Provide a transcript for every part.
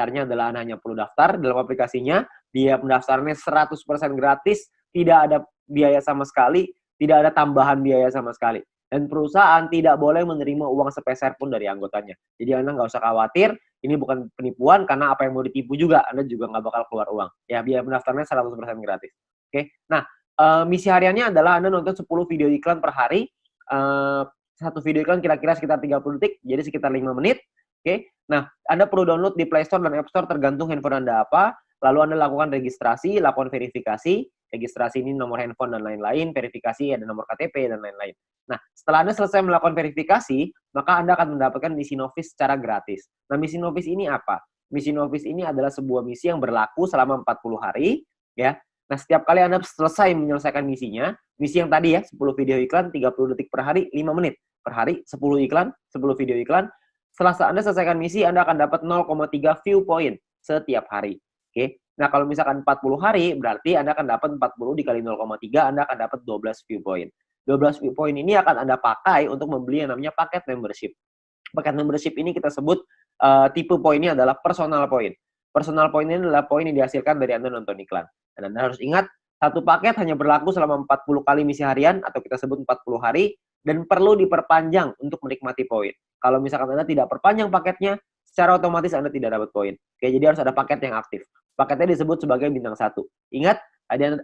Caranya adalah Anda hanya perlu daftar dalam aplikasinya, biaya pendaftarannya 100% gratis, tidak ada biaya sama sekali, tidak ada tambahan biaya sama sekali. Dan perusahaan tidak boleh menerima uang sepeser pun dari anggotanya. Jadi Anda nggak usah khawatir, ini bukan penipuan karena apa yang mau ditipu juga, Anda juga nggak bakal keluar uang. Ya, biaya pendaftarannya 100% gratis. Oke, nah misi hariannya adalah Anda nonton 10 video iklan per hari, satu video iklan kira-kira sekitar 30 detik, jadi sekitar 5 menit. Oke, nah Anda perlu download di Play Store dan App Store tergantung handphone Anda apa, lalu Anda lakukan registrasi, lakukan verifikasi, registrasi ini nomor handphone dan lain-lain, verifikasi ada nomor KTP dan lain-lain. Nah, setelah Anda selesai melakukan verifikasi, maka Anda akan mendapatkan misi novis secara gratis. Nah, misi novis ini apa? Misi novis ini adalah sebuah misi yang berlaku selama 40 hari, ya. Nah, setiap kali Anda selesai menyelesaikan misinya, misi yang tadi ya, 10 video iklan, 30 detik per hari, 5 menit per hari, 10 iklan, 10 video iklan. Setelah Anda selesaikan misi, Anda akan dapat 0,3 view point setiap hari. Oke. Nah, kalau misalkan 40 hari, berarti Anda akan dapat 40 dikali 0,3, Anda akan dapat 12 view point. 12 view point ini akan Anda pakai untuk membeli yang namanya paket membership. Paket membership ini kita sebut tipe poinnya adalah personal point. Personal point ini adalah poin yang dihasilkan dari Anda nonton iklan. Dan Anda harus ingat, satu paket hanya berlaku selama 40 kali misi harian, atau kita sebut 40 hari, dan perlu diperpanjang untuk menikmati poin. Kalau misalkan Anda tidak perpanjang paketnya, secara otomatis Anda tidak dapat poin. Oke, jadi harus ada paket yang aktif. Paketnya disebut sebagai bintang 1. Ingat,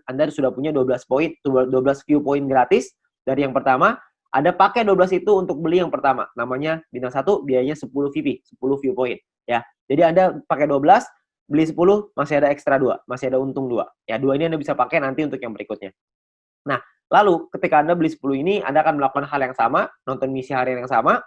Anda sudah punya 12 poin, 12 view point gratis. Dari yang pertama, Anda pakai 12 itu untuk beli yang pertama. Namanya bintang 1, biayanya 10 VP, 10 view point. Ya. Jadi Anda pakai 12, beli 10, masih ada ekstra 2, masih ada untung 2. Ya, 2 ini Anda bisa pakai nanti untuk yang berikutnya. Nah, lalu ketika Anda beli 10 ini, Anda akan melakukan hal yang sama, nonton misi harian yang sama,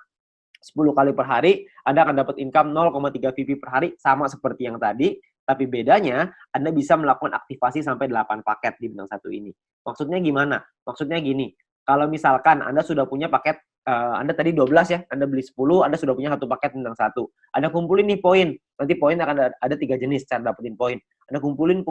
10 kali per hari, Anda akan dapat income 0,3 VP per hari, sama seperti yang tadi, tapi bedanya Anda bisa melakukan aktivasi sampai 8 paket di bintang 1 ini. Maksudnya gimana? Maksudnya gini, kalau misalkan Anda sudah punya paket, Anda tadi 12 ya, Anda beli 10, Anda sudah punya satu paket bintang 1. Anda kumpulin nih poin, nanti poin akan ada 3 jenis cara dapetin poin. Anda kumpulin,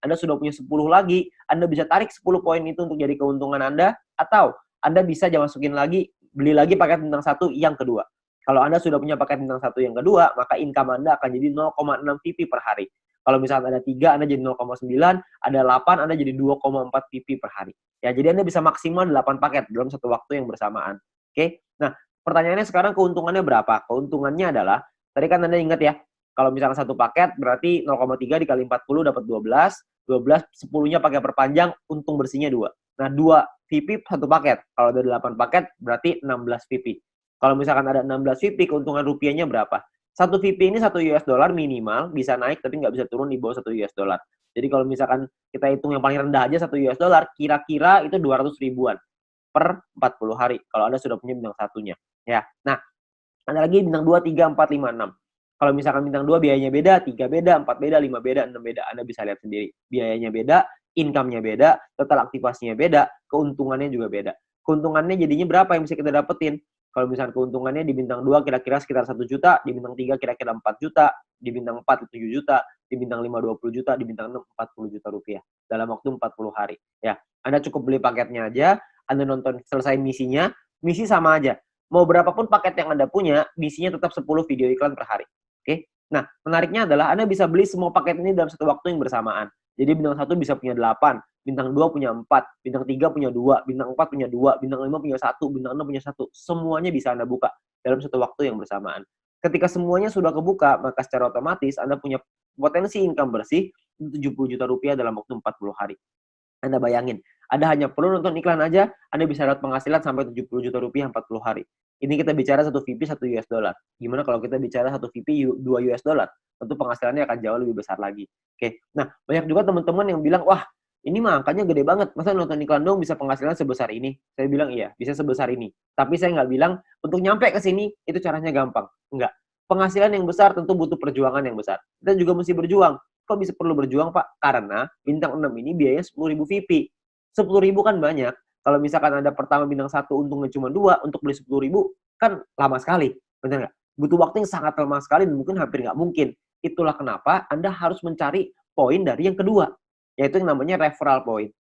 Anda sudah punya 10 lagi, Anda bisa tarik 10 poin itu untuk jadi keuntungan Anda, atau Anda bisa masukin lagi, beli lagi paket bintang 1 yang kedua. Kalau Anda sudah punya paket bintang 1 yang kedua, maka income Anda akan jadi 0,6 VP per hari. Kalau misalnya ada 3, Anda jadi 0,9, ada 8, Anda jadi 2,4 VP per hari. Ya, jadi Anda bisa maksimal 8 paket dalam satu waktu yang bersamaan. Oke? Nah, pertanyaannya sekarang keuntungannya berapa? Keuntungannya adalah, tadi kan Anda ingat ya, kalau misalnya satu paket berarti 0,3 dikali 40 dapat 12, 10-nya pakai perpanjang, untung bersihnya 2. Nah, 2 VP satu paket. Kalau ada 8 paket berarti 16 VP. Kalau misalkan ada 16 VP, keuntungan rupiahnya berapa? Satu VP ini 1 US dollar minimal, bisa naik tapi nggak bisa turun di bawah 1 US dollar. Jadi kalau misalkan kita hitung yang paling rendah aja 1 US dollar, kira-kira itu 200 ribuan per 40 hari. Kalau Anda sudah punya bintang satunya. Ya. Nah, ada lagi bintang 2, 3, 4, 5, 6. Kalau misalkan bintang 2 biayanya beda, 3 beda, 4 beda, 5 beda, 6 beda. Anda bisa lihat sendiri. Biayanya beda, income-nya beda, total aktivasinya beda, keuntungannya juga beda. Keuntungannya jadinya berapa yang bisa kita dapetin? Kalau misalnya keuntungannya di bintang 2 kira-kira sekitar 1 juta, di bintang 3 kira-kira 4 juta, di bintang 4 7 juta, di bintang 5 20 juta, di bintang 6 40 juta rupiah dalam waktu 40 hari. Ya, Anda cukup beli paketnya aja, Anda nonton selesai misinya, misi sama aja. Mau berapapun paket yang Anda punya, misinya tetap 10 video iklan per hari. Oke? Nah, menariknya adalah Anda bisa beli semua paket ini dalam satu waktu yang bersamaan. Jadi bintang 1 bisa punya 8, bintang 2 punya 4, bintang 3 punya 2, bintang 4 punya 2, bintang 5 punya 1, bintang 6 punya 1. Semuanya bisa Anda buka dalam satu waktu yang bersamaan. Ketika semuanya sudah kebuka, maka secara otomatis Anda punya potensi income bersih 70 juta rupiah dalam waktu 40 hari. Anda bayangin, Anda hanya perlu nonton iklan aja, Anda bisa dapat penghasilan sampai 70 juta rupiah 40 hari. Ini kita bicara 1 VP 1 US dollar. Gimana kalau kita bicara 1 VP 2 US dollar? Tentu penghasilannya akan jauh lebih besar lagi. Oke. Nah, banyak juga teman-teman yang bilang, wah, ini mah angkanya gede banget. Masa nonton iklan dong bisa penghasilan sebesar ini? Saya bilang, iya, bisa sebesar ini. Tapi saya nggak bilang, untuk nyampe ke sini, itu caranya gampang. Enggak. Penghasilan yang besar tentu butuh perjuangan yang besar. Kita juga mesti berjuang. Kok bisa perlu berjuang, Pak? Karena bintang 6 ini biayanya 10.000 VP. 10.000 kan banyak. Kalau misalkan Anda pertama bintang 1 untungnya cuma 2, untuk beli 10.000 kan lama sekali. Benar nggak? Butuh waktu yang sangat lama sekali dan mungkin hampir nggak mungkin. Itulah kenapa Anda harus mencari poin dari yang kedua, yaitu yang namanya referral point.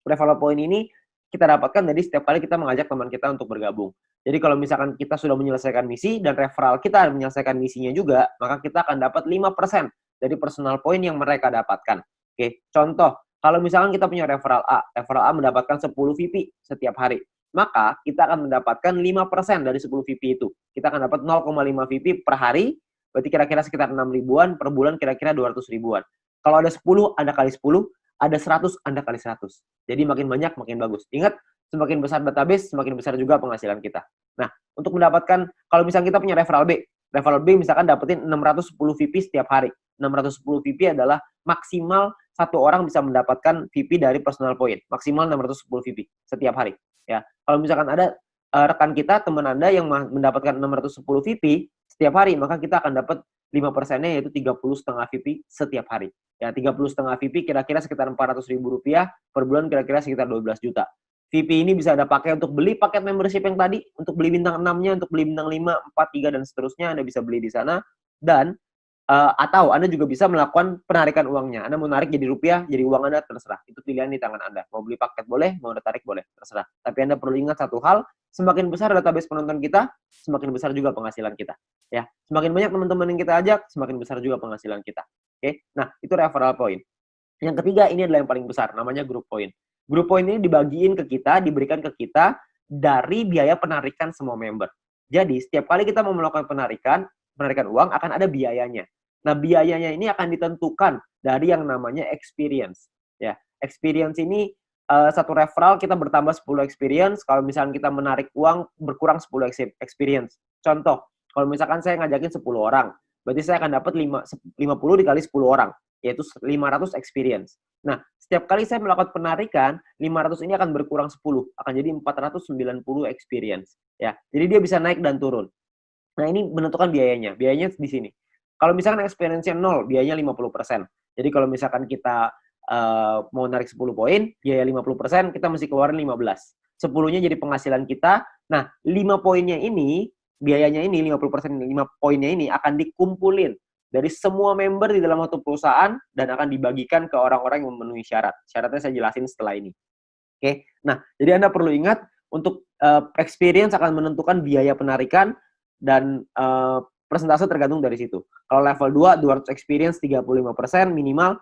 Referral point ini kita dapatkan dari setiap kali kita mengajak teman kita untuk bergabung. Jadi kalau misalkan kita sudah menyelesaikan misi dan referral kita menyelesaikan misinya juga, maka kita akan dapat 5% dari personal point yang mereka dapatkan. Oke, contoh, kalau misalkan kita punya referral A mendapatkan 10 VP setiap hari, maka kita akan mendapatkan 5% dari 10 VP itu. Kita akan dapat 0,5 VP per hari, berarti kira-kira sekitar 6 ribuan, per bulan kira-kira 200 ribuan. Kalau ada 10, Anda kali 10, ada 100, Anda kali 100. Jadi makin banyak, makin bagus. Ingat, semakin besar database, semakin besar juga penghasilan kita. Nah, untuk mendapatkan, kalau misalnya kita punya referral B misalkan dapetin 610 VP setiap hari. 610 VP adalah maksimal satu orang bisa mendapatkan VP dari personal point. Maksimal 610 VP setiap hari. Ya, kalau misalkan ada rekan kita, teman Anda yang mendapatkan 610 VP setiap hari, maka kita akan dapat 5%-nya yaitu 30,5 VP setiap hari. Ya, 30,5 VP kira-kira sekitar Rp400.000 per bulan, kira-kira sekitar 12 juta. VP ini bisa Anda pakai untuk beli paket membership yang tadi, untuk beli bintang 6-nya, untuk beli bintang 5, 4, 3, dan seterusnya, Anda bisa beli di sana. Dan atau Anda juga bisa melakukan penarikan uangnya. Anda mau narik jadi rupiah, jadi uang Anda, terserah. Itu pilihan di tangan Anda. Mau beli paket boleh, mau Anda tarik boleh, terserah. Tapi Anda perlu ingat satu hal, semakin besar database penonton kita, semakin besar juga penghasilan kita. Ya, semakin banyak teman-teman yang kita ajak, semakin besar juga penghasilan kita. Oke, nah itu referral point. Yang ketiga, ini adalah yang paling besar, namanya group point. Group point ini dibagiin ke kita, diberikan ke kita dari biaya penarikan semua member. Jadi, setiap kali kita mau melakukan penarikan uang akan ada biayanya. Nah, biayanya ini akan ditentukan dari yang namanya experience. Ya, experience ini satu referral kita bertambah 10 experience. Kalau misalkan kita menarik uang berkurang 10 experience. Contoh, kalau misalkan saya ngajakin 10 orang, berarti saya akan dapat 50 dikali 10 orang, yaitu 500 experience. Nah, setiap kali saya melakukan penarikan, 500 ini akan berkurang 10, akan jadi 490 experience. Ya, jadi dia bisa naik dan turun. Nah, ini menentukan biayanya. Biayanya di sini. Kalau misalkan experience-nya 0, biayanya 50%. Jadi kalau misalkan kita mau narik 10 poin, biaya 50%, kita mesti keluarin 15. 10-nya jadi penghasilan kita. Nah, 5 poinnya ini, biayanya ini, 50%, 5 poinnya ini akan dikumpulin dari semua member di dalam satu perusahaan dan akan dibagikan ke orang-orang yang memenuhi syarat. Syaratnya saya jelasin setelah ini. Oke. Nah, jadi Anda perlu ingat untuk experience akan menentukan biaya penarikan dan persentase tergantung dari situ. Kalau level 2, 200 experience 35% minimal.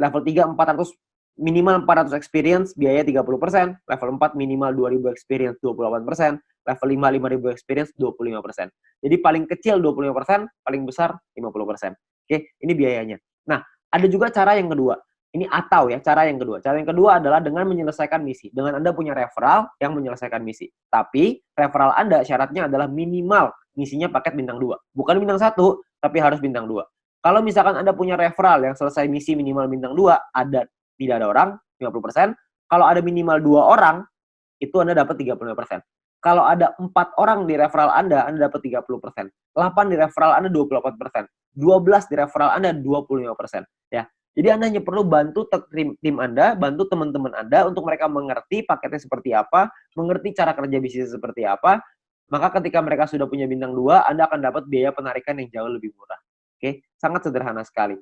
Level 3, 400 minimal 400 experience, biaya 30%. Level 4 minimal 2000 experience 28%. Level 5, 5000 experience 25%. Jadi paling kecil 25%, paling besar 50%. Oke, ini biayanya. Nah, ada juga cara yang kedua. Ini atau ya, cara yang kedua. Cara yang kedua adalah dengan menyelesaikan misi. Dengan Anda punya referral yang menyelesaikan misi. Tapi referral Anda syaratnya adalah minimal misinya paket bintang 2. Bukan bintang 1, tapi harus bintang 2. Kalau misalkan Anda punya referral yang selesai misi minimal bintang 2, tidak ada orang, 50%. Kalau ada minimal 2 orang, itu Anda dapat 35%. Kalau ada 4 orang di referral Anda dapat 30%. 8 di referral Anda 28%. 12 di referral Anda 25%. Ya. Jadi Anda hanya perlu bantu tim Anda, bantu teman-teman Anda untuk mereka mengerti paketnya seperti apa, mengerti cara kerja bisnis seperti apa. Maka ketika mereka sudah punya bintang 2, Anda akan dapat biaya penarikan yang jauh lebih murah. Oke, sangat sederhana sekali.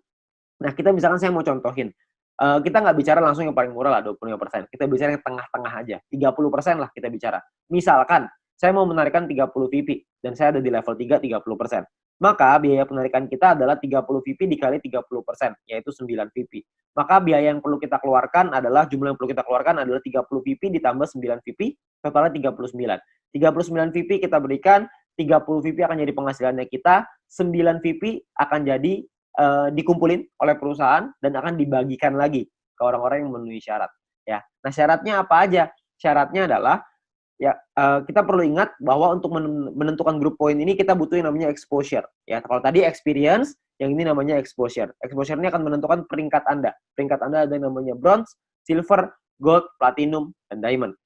Nah, kita misalkan saya mau contohin. Kita nggak bicara langsung yang paling murah lah, 25%. Kita bicara yang tengah-tengah aja. 30% lah kita bicara. Misalkan, saya mau menarikan 30 VP, dan saya ada di level 3, 30%. Maka biaya penarikan kita adalah 30 VP dikali 30%, yaitu 9 VP. Maka biaya yang perlu kita keluarkan adalah, jumlah yang perlu kita keluarkan adalah 30 VP ditambah 9 VP, totalnya 39. 39 VP kita berikan, 30 VP akan jadi penghasilannya kita, 9 VP akan jadi dikumpulin oleh perusahaan dan akan dibagikan lagi ke orang-orang yang memenuhi syarat. Ya, nah syaratnya apa aja? Syaratnya adalah ya kita perlu ingat bahwa untuk menentukan group point ini kita butuh yang namanya exposure. Ya, kalau tadi experience, yang ini namanya exposure. Exposure ini akan menentukan peringkat Anda. Peringkat Anda ada yang namanya bronze, silver, gold, platinum, dan diamond.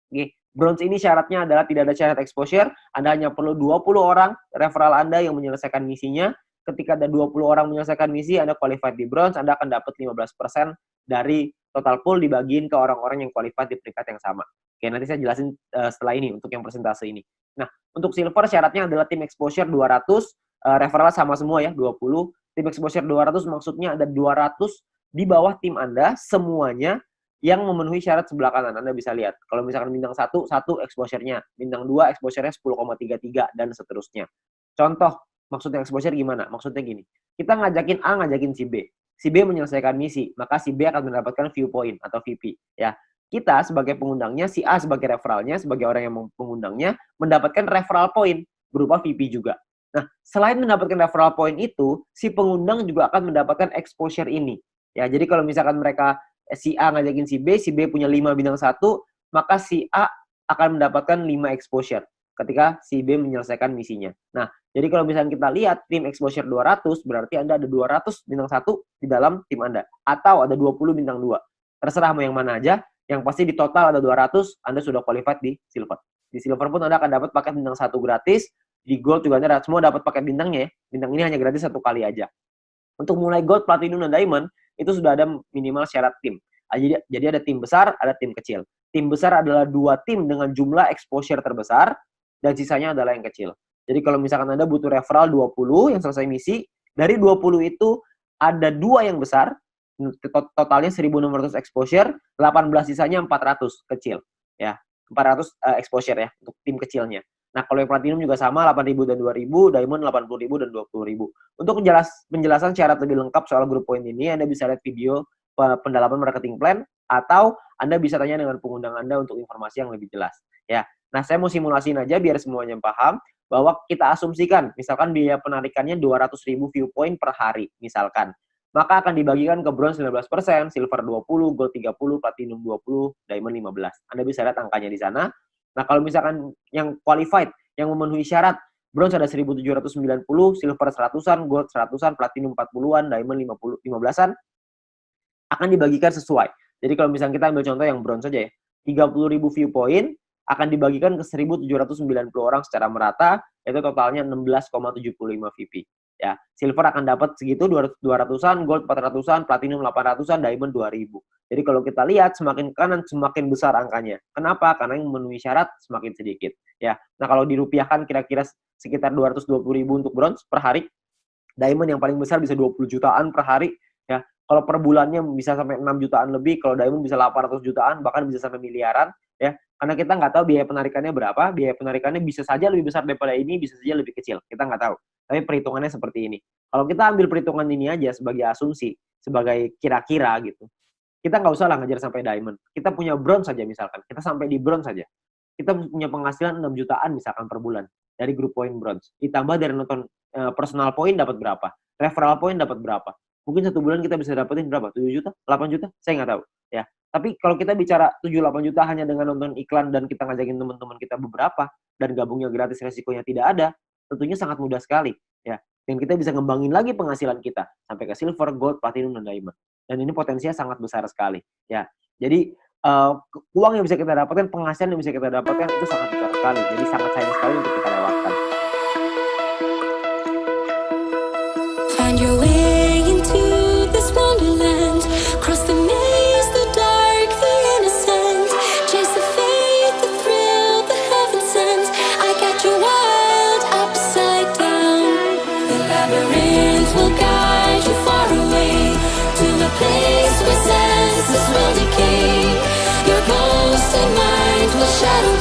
Oke, bronze ini syaratnya adalah tidak ada syarat exposure. Anda hanya perlu 20 orang referral Anda yang menyelesaikan misinya. Ketika ada 20 orang menyelesaikan misi, Anda qualified di bronze, Anda akan dapat 15% dari total pool dibagiin ke orang-orang yang qualified di peringkat yang sama. Oke, nanti saya jelasin setelah ini untuk yang persentase ini. Nah, untuk silver syaratnya adalah tim exposure 200, referral sama semua ya, 20. Tim exposure 200 maksudnya ada 200 di bawah tim Anda semuanya yang memenuhi syarat sebelah kanan. Anda bisa lihat. Kalau misalkan bintang 1 exposure-nya, bintang 2 exposure-nya 10,33 dan seterusnya. Contoh, maksudnya exposure gimana? Maksudnya gini, kita ngajakin A, ngajakin si B. Si B menyelesaikan misi, maka si B akan mendapatkan viewpoint atau VP. Ya, kita sebagai pengundangnya, si A sebagai referralnya, sebagai orang yang mengundangnya, mendapatkan referral point berupa VP juga. Nah, selain mendapatkan referral point itu, si pengundang juga akan mendapatkan exposure ini. Ya, jadi kalau misalkan mereka si A ngajakin si B punya 5 bintang 1, maka si A akan mendapatkan 5 exposure ketika si B menyelesaikan misinya. Nah, jadi kalau misalkan kita lihat tim exposure 200, berarti Anda ada 200 bintang 1 di dalam tim Anda. Atau ada 20 bintang 2. Terserah mau yang mana aja, yang pasti di total ada 200, Anda sudah qualified di silver. Di silver pun Anda akan dapat paket bintang 1 gratis, di gold juga Anda semua dapat paket bintangnya ya. Bintang ini hanya gratis 1 kali aja. Untuk mulai gold, platinum, dan diamond, itu sudah ada minimal syarat tim. Jadi ada tim besar, ada tim kecil. Tim besar adalah 2 tim dengan jumlah exposure terbesar, dan sisanya adalah yang kecil. Jadi kalau misalkan Anda butuh referral 20 yang selesai misi, dari 20 itu ada 2 yang besar, totalnya 1.600 exposure, 18 sisanya 400 kecil. Ya, 400 exposure ya, untuk tim kecilnya. Nah, kalau yang platinum juga sama, 8.000 dan 2.000, diamond 80.000 dan 20.000. Untuk penjelasan syarat lebih lengkap soal grup poin ini, Anda bisa lihat video pendalaman marketing plan, atau Anda bisa tanya dengan pengundang Anda untuk informasi yang lebih jelas. Ya, nah saya mau simulasiin aja biar semuanya paham, bahwa kita asumsikan, misalkan biaya penarikannya 200.000 viewpoint per hari, misalkan. Maka akan dibagikan ke bronze 19%, silver 20, gold 30, platinum 20, diamond 15. Anda bisa lihat angkanya di sana. Nah, kalau misalkan yang qualified, yang memenuhi syarat, bronze ada 1.790, silver 100-an, gold 100-an, platinum 40-an, diamond 15-an, akan dibagikan sesuai. Jadi kalau misalkan kita ambil contoh yang bronze saja ya, 30.000 viewpoint akan dibagikan ke 1.790 orang secara merata, yaitu totalnya 16,75 VP. Ya, silver akan dapat segitu 200-an, gold 400-an, platinum 800-an, diamond 2.000. Jadi kalau kita lihat semakin kanan semakin besar angkanya. Kenapa? Karena yang memenuhi syarat semakin sedikit. Ya, nah kalau dirupiahkan kira-kira sekitar 220.000 untuk bronze per hari. Diamond yang paling besar bisa 20 jutaan per hari. Ya, kalau per bulannya bisa sampai 6 jutaan lebih. Kalau diamond bisa 800 jutaan, bahkan bisa sampai miliaran. Ya, karena kita nggak tahu biaya penarikannya berapa. Biaya penarikannya bisa saja lebih besar daripada ini, bisa saja lebih kecil. Kita nggak tahu. Tapi perhitungannya seperti ini. Kalau kita ambil perhitungan ini aja sebagai asumsi, sebagai kira-kira gitu, kita nggak usah lah ngejar sampai diamond. Kita punya bronze saja misalkan. Kita sampai di bronze saja. Kita punya penghasilan 6 jutaan misalkan per bulan dari grup poin bronze. Ditambah dari nonton personal point dapat berapa? Referral point dapat berapa? Mungkin 1 bulan kita bisa dapetin berapa? 7 juta? 8 juta? Saya nggak tahu. Ya. Tapi kalau kita bicara 7-8 juta hanya dengan nonton iklan dan kita ngajakin teman-teman kita beberapa dan gabungnya gratis, resikonya tidak ada, tentunya sangat mudah sekali. Ya. Dan kita bisa ngembangin lagi penghasilan kita sampai ke silver, gold, platinum, dan diamond. Dan ini potensinya sangat besar sekali. Ya. Jadi uang yang bisa kita dapatkan, penghasilan yang bisa kita dapatkan itu sangat besar sekali. Jadi sangat sayang sekali untuk kita lewatkan. Find your way into this wonderland. Cross the maze, the dark, the innocent. Chase the faith, the thrill, the heaven sent. I got you wild upside down. The labyrinth will guide you far away to a place where senses will decay. Your ghost and mind will shadow